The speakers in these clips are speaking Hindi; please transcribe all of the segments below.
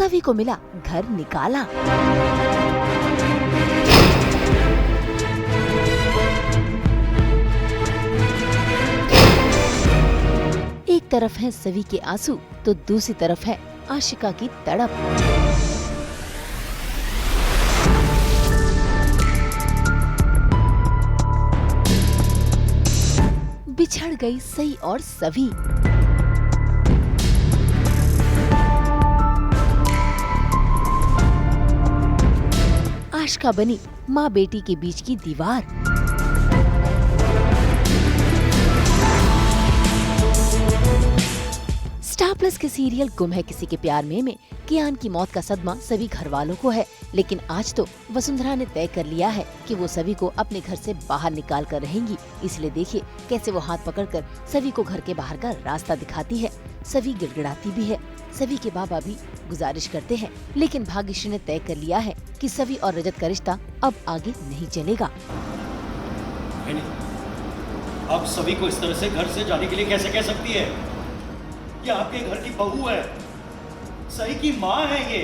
सभी को मिला घर निकाला। एक तरफ है सभी के आंसू तो दूसरी तरफ है आशिका की तड़प। बिछड़ गई सई और सभी। आशिका बनी माँ बेटी के बीच की दीवार। स्टार प्लस के सीरियल गुम है किसी के प्यार में कियान की मौत का सदमा सभी घर वालों को है, लेकिन आज तो वसुंधरा ने तय कर लिया है कि वो सभी को अपने घर से बाहर निकाल कर रहेंगी। इसलिए देखिए कैसे वो हाथ पकड़कर सभी को घर के बाहर का रास्ता दिखाती है। सभी गिड़गिड़ाती भी है। सभी के बाबा भी गुजारिश करते हैं, लेकिन भाग्यश्री ने तय कर लिया है कि सभी और रजत का रिश्ता अब आगे नहीं चलेगा। आप सभी को इस तरह से घर से जाने के लिए कैसे कह सकती है? ये आपके घर की बहू है, सही की माँ है ये।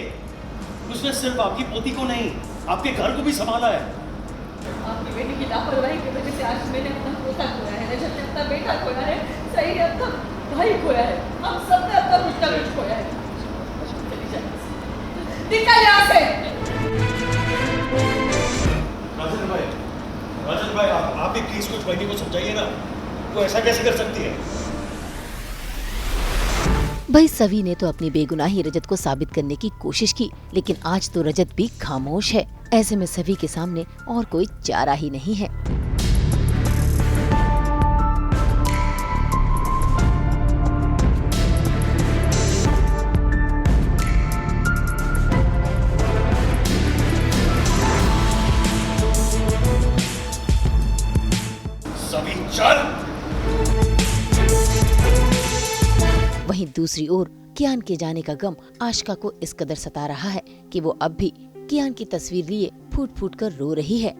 उसने सिर्फ आपकी पोती को नहीं, आपके घर को भी संभाला है। आपकी बेटी की लापरवाही की वजह से आज मैंने अपना पोता खोया है, रजत ने अपना बेटा खोया है, सही ने अपना भाई खोया है, हम सब ने अपना कुछ ना कुछ खोया है। चली जाए, निकल यहाँ से। राजन भाई, आप भी प्लीज कुछ बहनी को समझाइए ना, वो ऐसा कैसे कर सकती है? भाई सभी ने तो अपनी बेगुनाही रजत को साबित करने की कोशिश की, लेकिन आज तो रजत भी खामोश है। ऐसे में सभी के सामने और कोई चारा ही नहीं है। सभी चल। वहीं दूसरी ओर कियान के जाने का गम आशिका को इस कदर सता रहा है कि वो अब भी कियान की तस्वीर लिए फूट फूट कर रो रही है।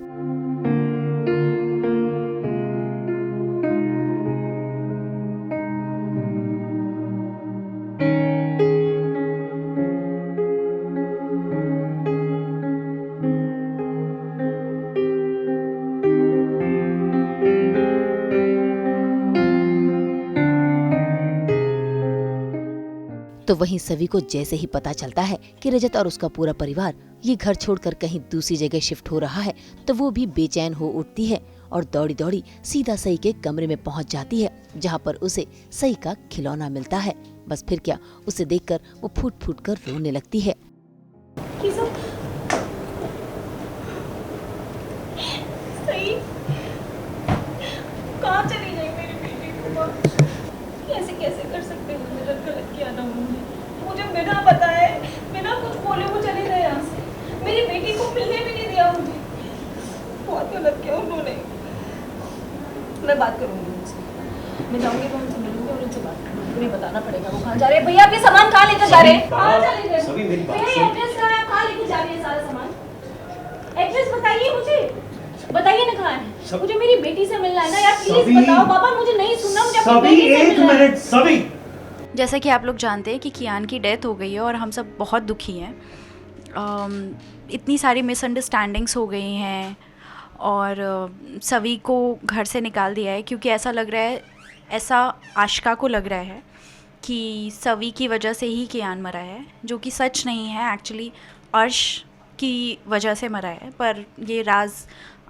तो वहीं सभी को जैसे ही पता चलता है कि रजत और उसका पूरा परिवार ये घर छोड़कर कहीं दूसरी जगह शिफ्ट हो रहा है, तो वो भी बेचैन हो उठती है और दौड़ी दौड़ी सीधा सई के कमरे में पहुंच जाती है, जहां पर उसे सई का खिलौना मिलता है। बस फिर क्या, उसे देखकर वो फूट फूट कर रोने लगती है। सही कहाँ चली गई मेरी बेटी? कैसे कैसे कर सकते हैं? मेरा गलत किया ना उन्होंने, मुझे बिना बताए बिना कुछ बोले वो चले गए यहाँ से। मेरी बेटी को मिलने भी नहीं दिया मुझे। बहुत गलत किया उन्होंने। मैं बात करूंगी उनसे, मैं जाऊंगी तो उनसे मिलूंगी और उनसे बात करूंगी। उन्हें बताना पड़ेगा वो कहाँ जा रहे हैं। भैया आप ये सामान कहाँ लेकर जा रहे हैं? कहाँ चले गए? सभी मेरी बात भैया एड्रेस कहाँ है? कहाँ लेकर जा रहे हैं सारा सामान? एड्रेस बताइए मुझे, बताइए ना कहाँ है। मुझे मेरी बेटी से मिलना है ना यार, प्लीज बताओ। पापा मुझे नहीं सुनना, मुझे अपनी बेटी से मिलना है। सभी जैसा कि आप लोग जानते हैं कि कियान की डेथ हो गई है और हम सब बहुत दुखी हैं। इतनी सारी मिसअंडरस्टैंडिंग्स हो गई हैं और सभी को घर से निकाल दिया है, क्योंकि ऐसा लग रहा है, ऐसा आशिका को लग रहा है कि सभी की वजह से ही कियान मरा है, जो कि सच नहीं है। एक्चुअली अर्श की वजह से मरा है, पर ये राज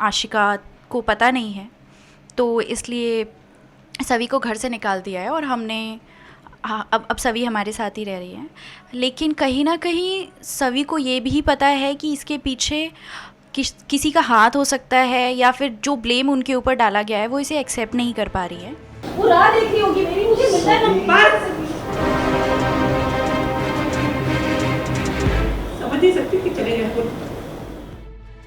आशिका को पता नहीं है, तो इसलिए सभी को घर से निकाल दिया है और हमने अब सभी हमारे साथ ही रह रही हैं। लेकिन कहीं ना कहीं सभी को ये भी पता है कि इसके पीछे किसी का हाथ हो सकता है, या फिर जो ब्लेम उनके ऊपर डाला गया है वो इसे एक्सेप्ट नहीं कर पा रही है। वो राह देख रही होगी मेरी, मुझे मिलना है ना। बात समझ नहीं सकती कि चले गए।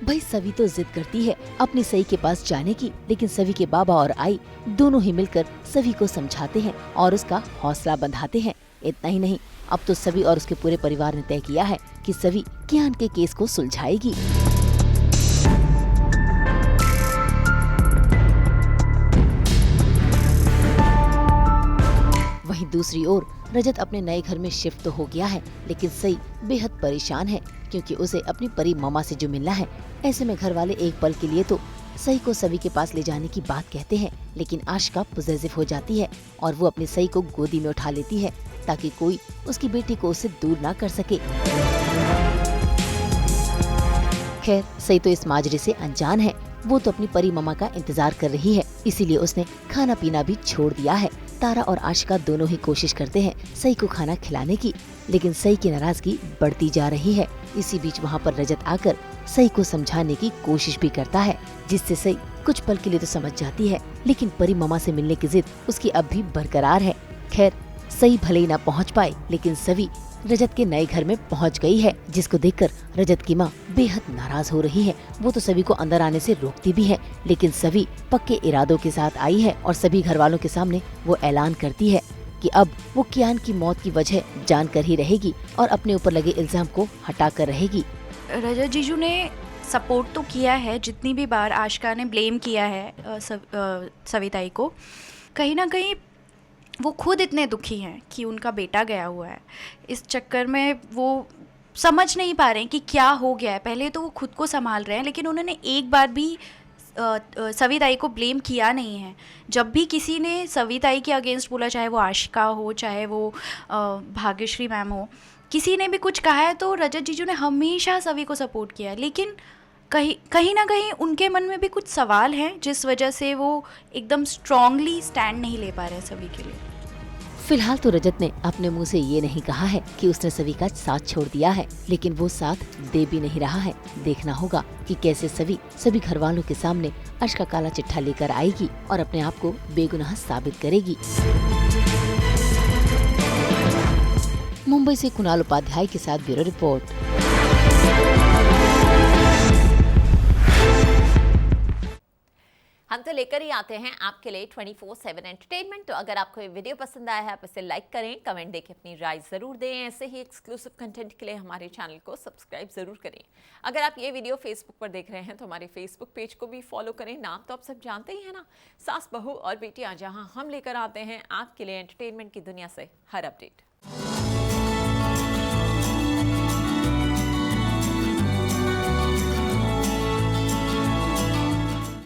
भाई सभी तो जिद करती है अपनी सई के पास जाने की, लेकिन सभी के बाबा और आई दोनों ही मिलकर सभी को समझाते हैं और उसका हौसला बंधाते हैं। इतना ही नहीं, अब तो सभी और उसके पूरे परिवार ने तय किया है कि सभी कियान के केस को सुलझाएगी। वहीं दूसरी ओर रजत अपने नए घर में शिफ्ट तो हो गया है, लेकिन सई बेहद परेशान है क्योंकि उसे अपनी परी मामा से जो मिलना है। ऐसे में घर वाले एक पल के लिए तो सई को सभी के पास ले जाने की बात कहते हैं, लेकिन आशिका पॉजिटिव हो जाती है और वो अपनी सई को गोदी में उठा लेती है ताकि कोई उसकी बेटी को उससे दूर ना कर सके। खैर, सई तो इस माजरे से अनजान है। वो तो अपनी परी मामा का इंतजार कर रही है, इसीलिए उसने खाना पीना भी छोड़ दिया है। तारा और आशिका दोनों ही कोशिश करते हैं सई को खाना खिलाने की, लेकिन सई की नाराजगी बढ़ती जा रही है। इसी बीच वहाँ पर रजत आकर सई को समझाने की कोशिश भी करता है, जिससे सई कुछ पल के लिए तो समझ जाती है, लेकिन परी मामा से मिलने की जिद उसकी अब भी बरकरार है। खैर, सई भले ही ना पहुँच पाए, लेकिन सवी रजत के नए घर में पहुंच गई है, जिसको देखकर रजत की माँ बेहद नाराज हो रही है। वो तो सभी को अंदर आने से रोकती भी है, लेकिन सभी पक्के इरादों के साथ आई है और सभी घर वालों के सामने वो ऐलान करती है कि अब वो कियान की मौत की वजह जानकर ही रहेगी और अपने ऊपर लगे इल्जाम को हटाकर रहेगी। रजत जीजू ने सपोर्ट तो किया है, जितनी भी बार आशिका ने ब्लेम किया है सविताई को, कहीं ना कहीं वो खुद इतने दुखी हैं कि उनका बेटा गया हुआ है। इस चक्कर में वो समझ नहीं पा रहे हैं कि क्या हो गया है। पहले तो वो खुद को संभाल रहे हैं, लेकिन उन्होंने एक बार भी सविताई को ब्लेम किया नहीं है। जब भी किसी ने सविताई के अगेंस्ट बोला, चाहे वो आशिका हो, चाहे वो भाग्यश्री मैम हो, किसी ने भी कुछ कहा है तो रजत जीजू ने हमेशा सभी को सपोर्ट किया है। लेकिन कहीं ना कहीं उनके मन में भी कुछ सवाल हैं, जिस वजह से वो एकदम स्ट्रांगली स्टैंड नहीं ले पा रहे हैं सभी के लिए। फिलहाल तो रजत ने अपने मुंह से ये नहीं कहा है कि उसने सभी का साथ छोड़ दिया है, लेकिन वो साथ दे भी नहीं रहा है। देखना होगा कि कैसे सभी घर वालों के सामने अर्श का काला चिट्ठा लेकर आएगी और अपने आप को बेगुनाह साबित करेगी। मुंबई से कुणाल उपाध्याय के साथ ब्यूरो रिपोर्ट। हम तो लेकर ही आते हैं आपके लिए 24/7 एंटरटेनमेंट। तो अगर आपको ये वीडियो पसंद आया है, आप इसे लाइक करें, कमेंट देके अपनी राय ज़रूर दें। ऐसे ही एक्सक्लूसिव कंटेंट के लिए हमारे चैनल को सब्सक्राइब ज़रूर करें। अगर आप ये वीडियो फेसबुक पर देख रहे हैं तो हमारे फेसबुक पेज को भी फॉलो करें। नाम तो आप सब जानते ही हैं ना, सास बहू और बेटियां, जहां हम लेकर आते हैं आपके लिए एंटरटेनमेंट की दुनिया से हर अपडेट।